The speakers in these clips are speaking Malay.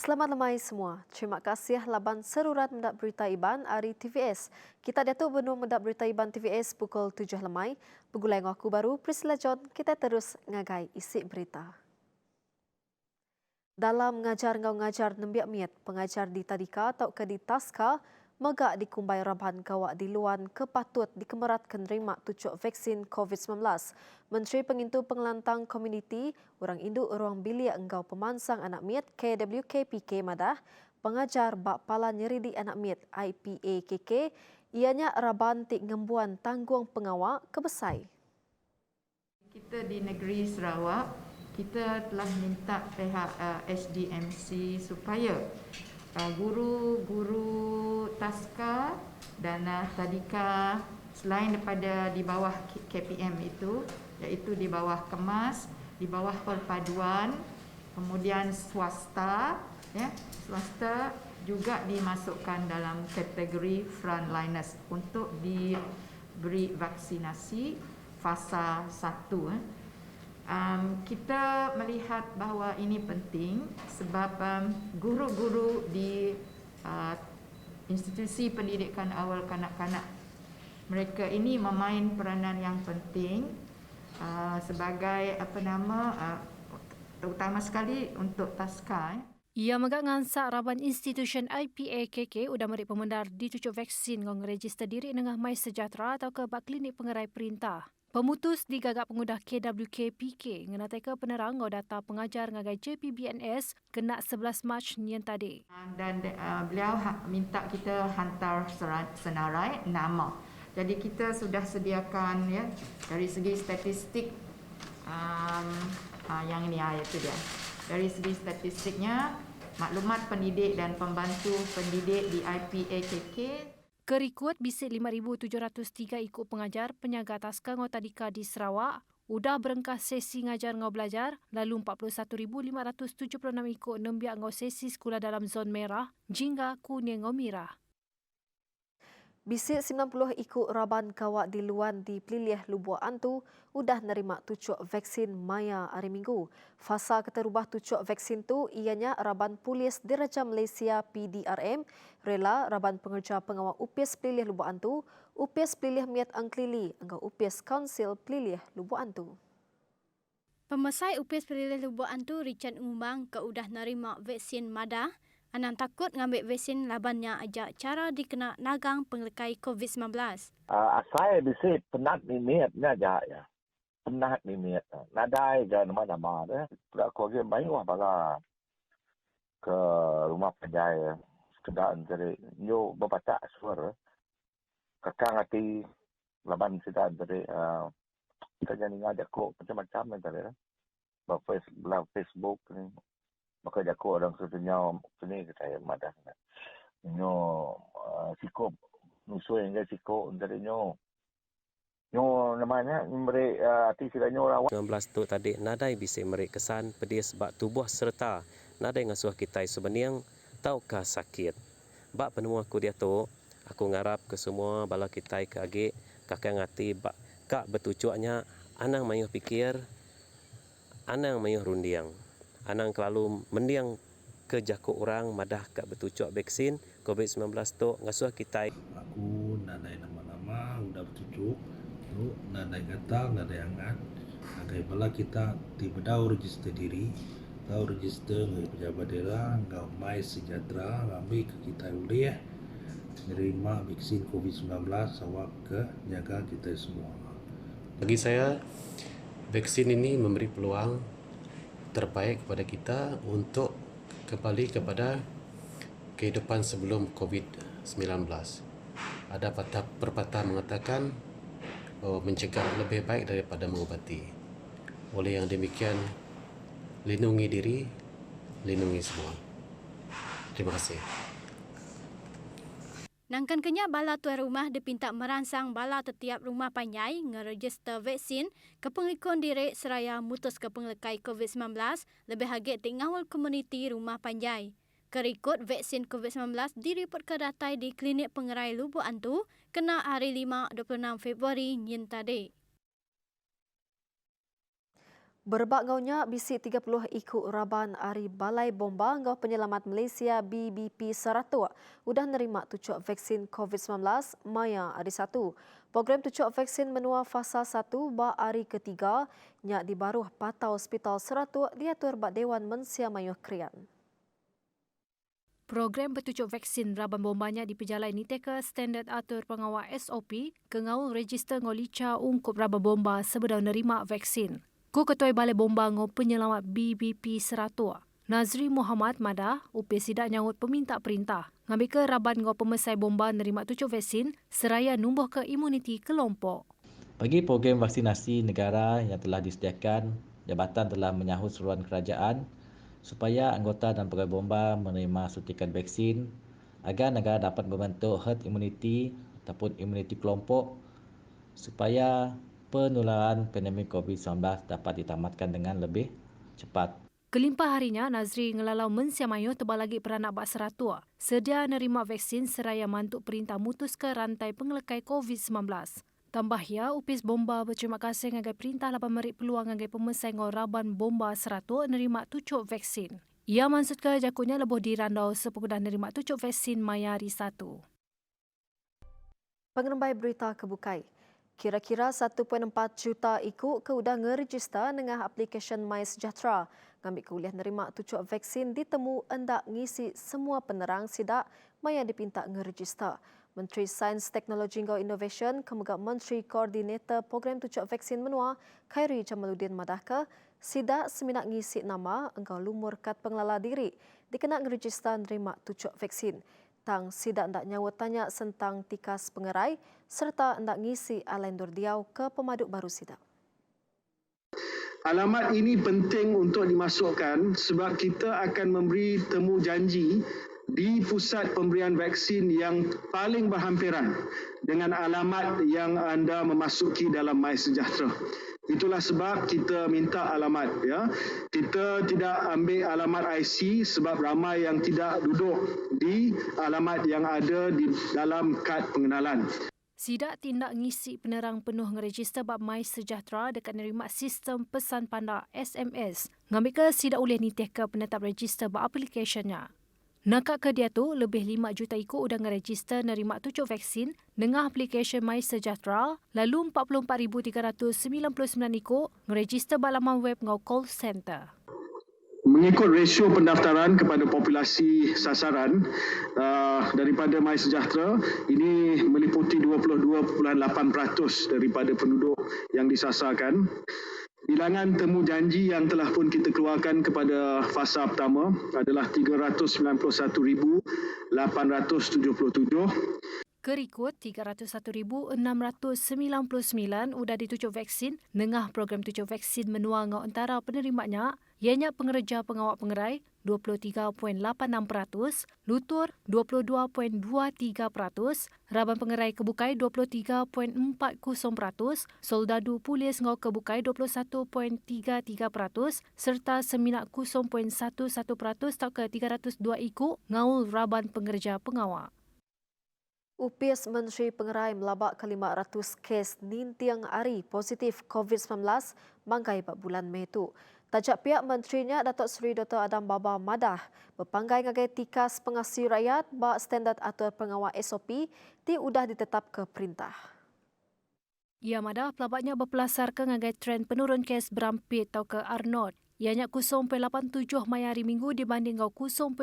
Selamat lemai semua. Terima kasih laban serurat mendak berita Iban hari TVS. Kita datuk benua mendak berita Iban TVS pukul 7 lemai. Begulai ngaku baru Priscilla John, kita terus ngagai isi berita. Dalam ngajar ngau ngajar nembiak miat, pengajar di Tadika atau ke di Taska, megak dikumbai raban kawak di luan kepatut dikemeratkan terima tucuk vaksin COVID-19. Menteri Pengintu Pengelantang Komuniti, orang induk ruang bilik enggau pemansang anak miat KWKPK Madah, pengajar bak pala nyeridi anak miat IPAKK, ianya raban tik ngembuan tanggung pengawak kebesai. Kita di negeri Sarawak, kita telah minta pihak SDMC supaya guru-guru Taska dan Tadika selain daripada di bawah KPM itu, iaitu di bawah Kemas, di bawah perpaduan, kemudian swasta, swasta juga dimasukkan dalam kategori frontliners untuk diberi vaksinasi fasa 1. Kita melihat bahawa ini penting sebab guru-guru di institusi pendidikan awal kanak-kanak, mereka ini memain peranan yang penting sebagai terutama sekali untuk Taska. Ia megak ngansak raban institusi IPAKK udah merik pemendar ditucuk vaksin ngong register diri dengan Mai Sejahtera atau ke bak klinik pengerai perintah. Pemutus digagak pengudah KWKPK ngenatai ke penerang ngau data pengajar ngagai JPBNS kena 11 Mac nyen tadi. Dan beliau minta kita hantar senarai nama. Jadi kita sudah sediakan dari segi statistik yang ini itu dia. Dari segi statistiknya maklumat pendidik dan pembantu pendidik di IPAKK. Kerikut bisik 5,703 ikut pengajar penyaga Taska ngau Tadika di Sarawak udah berengkas sesi ngajar ngau belajar, lalu 41,576 ikut nembiak ngau sesi sekolah dalam zon merah, jingga kuning ngau merah. Bisik 90 ikut raban kawak di luan di Peliliah Lubuk Antu udah nerima tucuk vaksin Maya hari Minggu. Fasa keterubah tucuk vaksin tu ianya raban Polis Diraja Malaysia PDRM, rela raban pengerja pengawal UPIS Peliliah Lubuk Antu, UPIS Peliliah Miat Angklili, angau UPIS Kaunsil Peliliah Lubuk Antu. Pemesai UPIS Peliliah Lubuk Antu Richard Umang ke udah nerima vaksin Madah. Anan takut ngambil vaksin labannya ajak cara dikena nagang penglekai COVID-19. Saya bisa penat niatnya aja ya. Penat niat. Nadai je nama-nama dah. Pula keluarga baik wah bala ke rumah penjaya. Sekedar dari nyo berbatak suara. Kakang hati laban sedar dari kita jadi ngajak kok macam-macam tadi lah. Facebook ni. Maka jago orang sedunia sini saya madah. Nyo sikop nusu yang sikop dari nyo namanya memberi arti silanya orang 19 tu tadi nadai bisa memberi kesan pedih sebab tubuh serta nadai ngasuh kita sebenarnya taukah sakit. Bak penemu aku dia tu aku ngarap ke semua bala kita ke agi kakak ngati bak kak betucuknya anang mayuh pikir anang mayuh rundiang. Anang kelalu mendiang ke jakuk orang madah kat betucuk vaksin COVID-19 tu ngasuh kita. Aku nadai nama-nama udah betucuk, tu nadai gatal, nadai angat. Agai bala kita tiba tahu register diri, tahu register ngai pejabat daerah, ngau Mai Sejahtera, ambil ke kita boleh menerima vaksin COVID-19 awak ke jaga kita semua. Bagi saya, vaksin ini memberi peluang terbaik kepada kita untuk kembali kepada kehidupan sebelum COVID-19. Ada pepatah mengatakan mencegah lebih baik daripada mengobati. Oleh yang demikian, lindungi diri, lindungi semua. Terima kasih. Nangkan kenya bala tuan rumah dipinta merangsang bala setiap rumah panjai ngeregister vaksin ke pengikon diri seraya mutus ke penglekai COVID-19 lebih hagit tingawal komuniti rumah panjai. Kerikut vaksin COVID-19 direport kedatai di klinik pengerai Lubuk Antu kena hari 5 26 Februari nyen tadi. Berbak ngaunya bisi 30 ikut raban Ari Balai Bomba ngau penyelamat Malaysia BBP Saratua udah nerima tucuk vaksin COVID-19 Maya Ari 1. Program tucuk vaksin menua fasa 1 ba Ari ketiga nyak di baruh patau Hospital Saratua diatur bak Dewan Mensia Mayuh Krian. Program bertujuk vaksin raban bombanya di pejalai niteka standard atur pengawal SOP kengaul register ngolica ungkup raban bomba sebelum nerima vaksin. Ku Ketua Balai Bomba ngau penyelamat BBP Seratua, Nazri Muhammad Madah, upis sidak nyawut peminta perintah. Ngambil ke raban ngau pemesai bomba nerima tucuk vaksin seraya numbuh ke imuniti kelompok. Bagi program vaksinasi negara yang telah disediakan, Jabatan telah menyahut seruan kerajaan supaya anggota dan pegawai bomba menerima suntikan vaksin agar negara dapat membentuk herd immunity ataupun imuniti kelompok supaya penularan pandemik COVID-19 dapat ditamatkan dengan lebih cepat. Kelimpah harinya, Nazri ngelalau Mensia Mayuh tebal lagi peranak bak Seratua sedia nerima vaksin seraya mantuk perintah mutus ke rantai pengelekai COVID-19. Tambah ya, upis bomba berterima kasih ngagai perintah lapan merik peluang ngagai pemesai ngau raban bomba Seratua nerima tucuk vaksin. Ia maksud ke jakutnya lebuh dirandau sepegudah nerima tucuk vaksin Mayari 1. Pengembai berita kebukai. Kira-kira 1.4 juta ikut ke udah ngeregister dengan aplikasi MySejahtera. Ngambil kuliah nerima tucuk vaksin ditemu endak ngisi semua penerang sidak maya dipinta ngeregister. Menteri Sains, Teknologi dan Innovation, kemudian Menteri Koordinator Program Tucuk Vaksin Menua, Khairi Jamaluddin Madahka, sidak seminat ngisi nama engkau lumur kad pengelola diri dikena ngeregister nerima tucuk vaksin. Tang sidak ndak nyawut tanya tentang tikas pengerai serta ndak ngisi alendur diau ke pemaduk baru sidak. Alamat ini penting untuk dimasukkan sebab kita akan memberi temu janji di pusat pemberian vaksin yang paling berhampiran dengan alamat yang anda memasuki dalam MySejahtera. Itulah sebab kita minta alamat, ya. Kita tidak ambil alamat IC sebab ramai yang tidak duduk di alamat yang ada di dalam kad pengenalan. Sidak tindak ngisi penerang penuh ngeregister bab MySejahtera dekat nerima sistem pesan panda SMS. Ngambil ke sidak ulih nitih ke penetap register bab aplikasinya. Nakak ke dia tu, lebih 5 juta ikut udah ngeregister nerima tucuk vaksin dengan aplikasi MySejahtera, lalu 44,399 ikut ngeregister bak laman web ngau call center. Mengikut rasio pendaftaran kepada populasi sasaran daripada MySejahtera, ini meliputi 22.8% daripada penduduk yang disasarkan. Bilangan temu janji yang telah pun kita keluarkan kepada fasa pertama adalah 391,877. Kerikut 301,699 udah ditucuk vaksin dengan program tucuk vaksin menua ngau antara penerimanya ianya pengereja pengawal pengerai 23.86%, lutur 22.23%, raban pengerai kebukai 23.40%, soldadu polis ngau kebukai 21.33% serta seminat 0.11% tak ke 302 ikut ngau raban pengereja pengawal. Upis Menteri Pengerai melabak ke 500 kes nintiang hari positif COVID-19 bangkai bak bulan Mei itu. Tajak pihak menterinya Datuk Seri Dr. Adam Baba Madah berpanggai ngagai tikas pengasi rakyat bak standard atur pengawal SOP ti udah ditetap ke perintah. Ia Madah pelabaknya berpelasar ke ngagai trend penurun kes berampit atau ke R0. Ianya 0.87 mayari minggu dibanding 0.9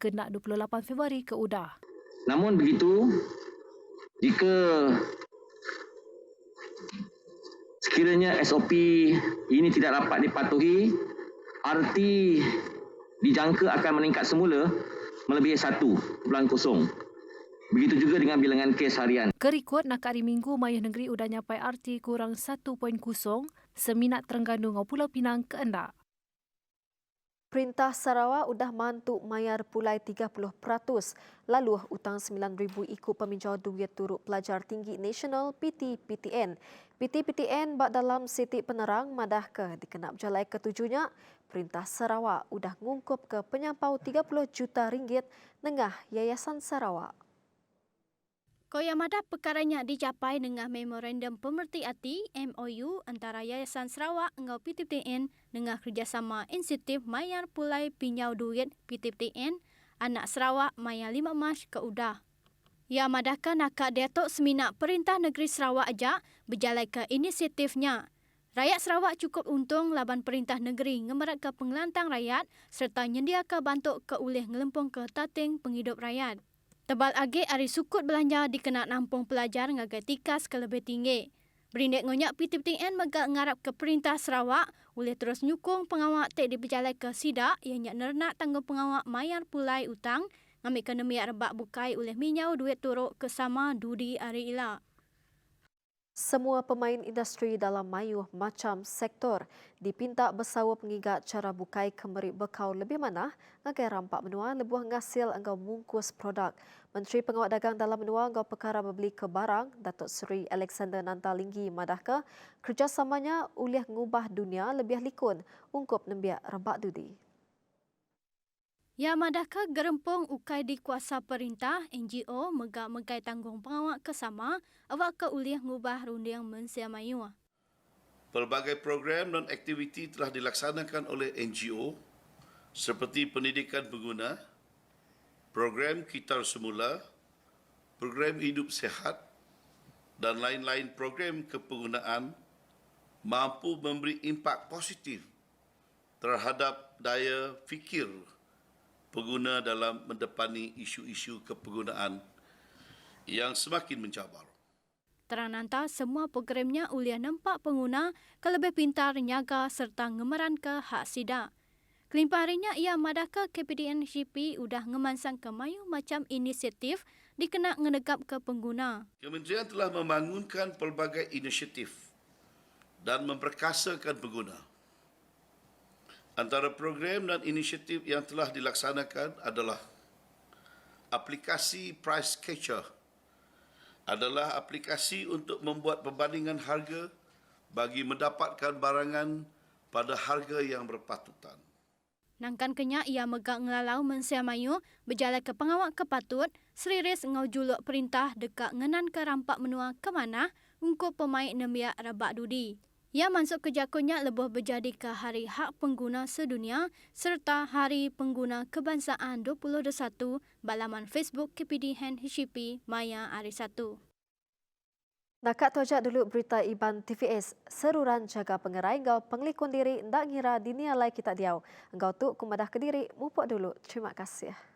ke 28 Februari ke udah. Namun begitu, jika sekiranya SOP ini tidak dapat dipatuhi, RT dijangka akan meningkat semula melebihi 1.0. Begitu juga dengan bilangan kes harian. Kerikut nak hari minggu Mayuh Negeri udah nyampai RT kurang 1.0, seminat Terengganu ngau Pulau Pinang ke endak. Perintah Sarawak udah mantuk mayar pulai 30%, lalu utang 9,000 ikut peminjau duit turut pelajar tinggi nasional PT-PTN. PT-PTN bak dalam sitik penerang madah ke dikenap jalai ketujuhnya, Perintah Sarawak udah ngungkup ke penyampau 30 juta ringgit nengah Yayasan Sarawak. Koyamada perkaranya dicapai dengan Memorandum Pemerti Hati MOU antara Yayasan Sarawak engau PTPTN dengan kerjasama Inisiatif Mayar Pulai Pinyau Duit PTPTN Anak Sarawak Mayar 5 Mac ke Udah. Ia madahkan akak Datuk Seminak Perintah Negeri Sarawak ajak berjalan ke inisiatifnya. Rakyat Sarawak cukup untung laban Perintah Negeri ngemerat ke pengelantang rakyat serta nyediakan bantuk ke ulih ngelempung ke tating penghidup rakyat. Tebal agak hari sukut belanja dikena nampung pelajar ngagai tikas ke lebih tinggi. Berindek ngonyak PTPTN megak ngarap ke Perintah Sarawak boleh terus nyukung pengawak tek diberjalai ke sidak yang nyak nernak tanggung pengawak mayar pulai utang ngambil kena miak rebak bukai oleh minyau duit turuk ke sama dudi hari ila. Semua pemain industri dalam mayuh macam sektor dipinta bersawa pengigat cara bukai kembali bekau lebih mana ngagai rampak menua lebuh ngasil engkau mungkus produk. Menteri Pengawal Dagang dalam menua engkau perkara berbeli ke barang Datuk Seri Alexander Nantalinggi madahka kerjasamanya ulih ngubah dunia lebih likun ungkup nembiak rebak dudi. Ya madahka gerempung ukai di kuasa perintah NGO megak-megai tanggung pengawak kesama awak ke uliah ngubah rundiang mensia mayu. Pelbagai program dan aktiviti telah dilaksanakan oleh NGO seperti pendidikan pengguna, program Kitar Semula, program Hidup Sehat dan lain-lain program kepenggunaan mampu memberi impak positif terhadap daya fikir pengguna dalam mendepani isu-isu kepenggunaan yang semakin mencabar. Terananta semua programnya uliah nampak pengguna ke lebih pintar nyaga serta ngemeran ke hak sida. Kelimpah harinya ia madahka KPDN-CP udah ngemansang ke mayu macam inisiatif dikena ngedegap ke pengguna. Kementerian telah membangunkan pelbagai inisiatif dan memperkasakan pengguna. Antara program dan inisiatif yang telah dilaksanakan adalah aplikasi Price Catcher, adalah aplikasi untuk membuat perbandingan harga bagi mendapatkan barangan pada harga yang berpatutan. Nangkan kenya ia megak ngelalau mensia mayu berjalan ke pengawak kepatut seriris ngau juluk perintah dekat ngenan ke rampak menua ke mana ungkup pemain nembiak rabak dudi. Ia masuk kejakunya lebih berjadi ke Hari Hak Pengguna Sedunia serta Hari Pengguna Kebangsaan 2021 balaman Facebook KPDN-HCP Maya Hari 1. Nakak tojak dulu berita Iban TVS. Seruran jaga pengerai engkau penglikun diri ndak ngira dinialai kita diau. Engkau tu kumadah ke diri mupuk dulu. Terima kasih.